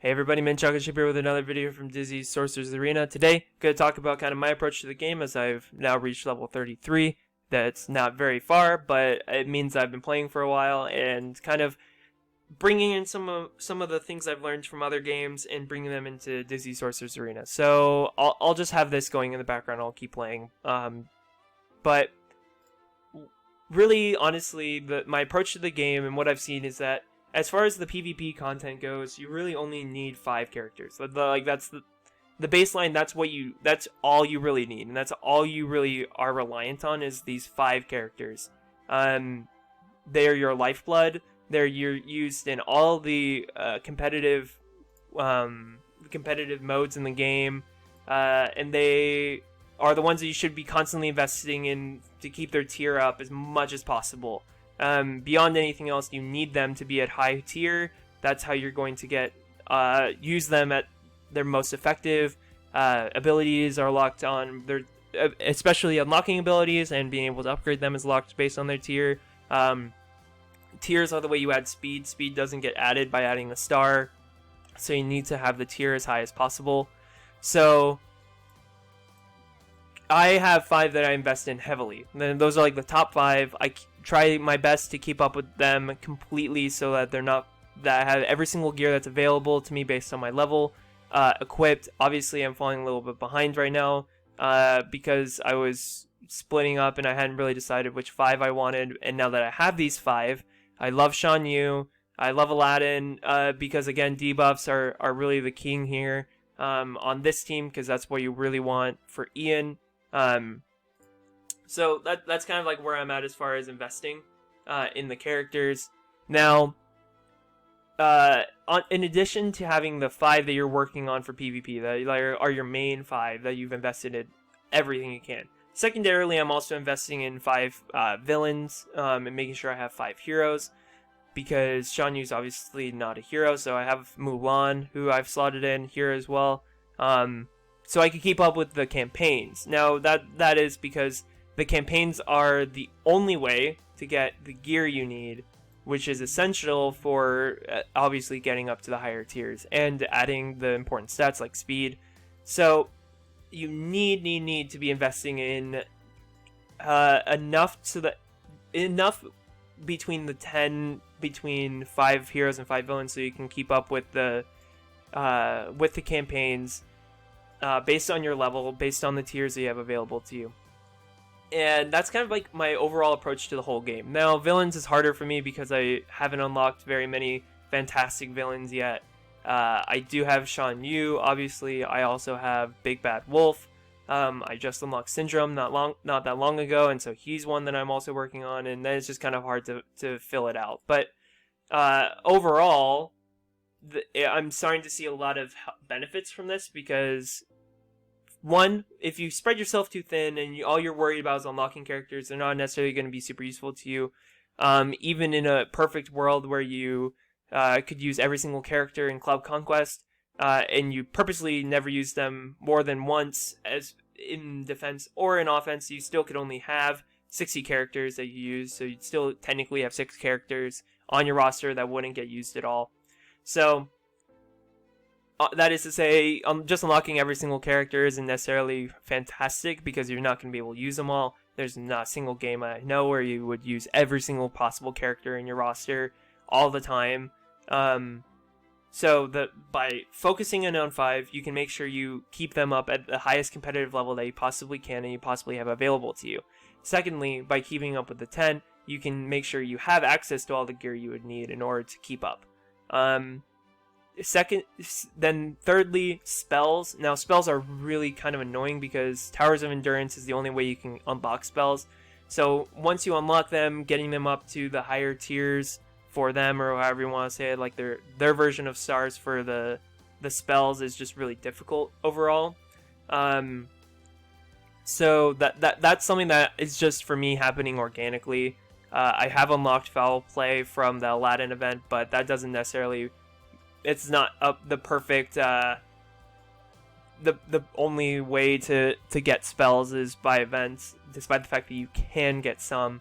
Hey everybody, Min Chocolate Chip here with another video from Dizzy's Sorcerer's Arena. Today, going to talk about kind of my approach to the game as I've now reached level 33. That's not very far, but it means I've been playing for a while and kind of bringing in some of the things I've learned from other games and bringing them into Dizzy's Sorcerer's Arena. So I'll just have this going in the background. I'll keep playing. But really, honestly, my approach to the game and what I've seen is that as far as the PvP content goes, you really only need 5 characters. That's the baseline. That's all you really need, and that's all you really are reliant on is these 5 characters. They're your lifeblood. They're used in all the competitive modes in the game, and they are the ones that you should be constantly investing in to keep their tier up as much as possible. Beyond anything else, you need them to be at high tier. That's how you're going to get use them at their most effective. Abilities are locked on their, especially unlocking abilities, and being able to upgrade them is locked based on their tier. Tiers are the way you add speed. Speed doesn't get added by adding a star, so you need to have the tier as high as possible. So I have 5 that I invest in heavily. Then those are like the top 5. I try my best to keep up with them completely so that I have every single gear that's available to me based on my level equipped. Obviously, I'm falling a little bit behind right now because I was splitting up and I hadn't really decided which 5 I wanted. And now that I have these 5, I love Shan Yu. I love Aladdin because, again, debuffs are really the king here on this team, because that's what you really want for Ian. So that's kind of like where I'm at as far as investing in the characters. Now, in addition to having the 5 that you're working on for PvP, that are your main 5 that you've invested in everything you can. Secondarily, I'm also investing in 5 villains and making sure I have 5 heroes, because Shan Yu's obviously not a hero, so I have Mulan, who I've slotted in here as well. So I can keep up with the campaigns. Now, that is because the campaigns are the only way to get the gear you need, which is essential for obviously getting up to the higher tiers and adding the important stats like speed. So you need to be investing in enough between 5 heroes and 5 villains, so you can keep up with the campaigns based on your level, based on the tiers that you have available to you. And that's kind of like my overall approach to the whole game. Now, villains is harder for me because I haven't unlocked very many fantastic villains yet. I do have Shan Yu, obviously. I also have Big Bad Wolf. I just unlocked Syndrome not that long ago, and so he's one that I'm also working on, and then it's just kind of hard to fill it out. But overall, I'm starting to see a lot of benefits from this, because one, if you spread yourself too thin and all you're worried about is unlocking characters, they're not necessarily going to be super useful to you. Even in a perfect world where you could use every single character in Cloud Conquest, and you purposely never use them more than once as in defense or in offense, you still could only have 60 characters that you use, so you'd still technically have 6 characters on your roster that wouldn't get used at all. So that is to say, just unlocking every single character isn't necessarily fantastic, because you're not going to be able to use them all. There's not a single game I know where you would use every single possible character in your roster all the time. So by focusing in on 5, you can make sure you keep them up at the highest competitive level that you possibly can and you possibly have available to you. Secondly, by keeping up with the 10, you can make sure you have access to all the gear you would need in order to keep up. Then thirdly, spells. Now, spells are really kind of annoying because Towers of Endurance is the only way you can unlock spells. So once you unlock them, getting them up to the higher tiers for them, or however you want to say it, like their version of stars for the spells, is just really difficult overall. So that's something that is just for me happening organically. I have unlocked Foul Play from the Aladdin event, but that doesn't necessarily, it's not the perfect the only way to get spells is by events, despite the fact that you can get some.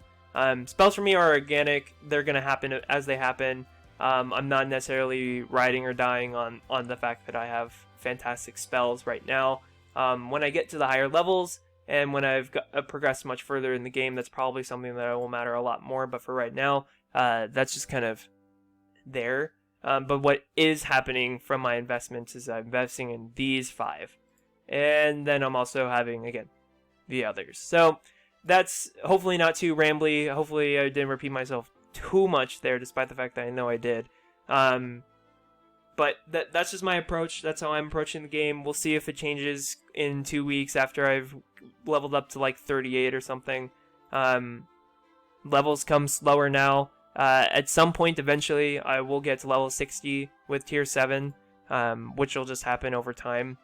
Spells for me are organic. They're going to happen as they happen. I'm not necessarily riding or dying on the fact that I have fantastic spells right now. When I get to the higher levels and when I've progressed much further in the game, that's probably something that will matter a lot more. But for right now, that's just kind of there. But what is happening from my investments is I'm investing in these 5. And then I'm also having, again, the others. So that's hopefully not too rambly. Hopefully I didn't repeat myself too much there, despite the fact that I know I did. But that's just my approach. That's how I'm approaching the game. We'll see if it changes in 2 weeks after I've leveled up to like 38 or something. Levels come slower now. At some point, eventually, I will get to level 60 with tier 7, which will just happen over time.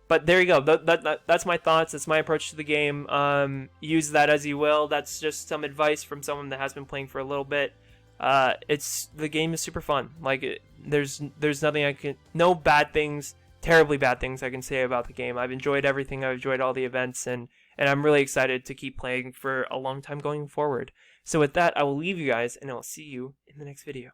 But there you go. That's my thoughts. That's my approach to the game. Use that as you will. That's just some advice from someone that has been playing for a little bit. The game is super fun. Like there's nothing no bad things, terribly bad things I can say about the game. I've enjoyed everything. I've enjoyed all the events, and I'm really excited to keep playing for a long time going forward. So with that, I will leave you guys, and I will see you in the next video.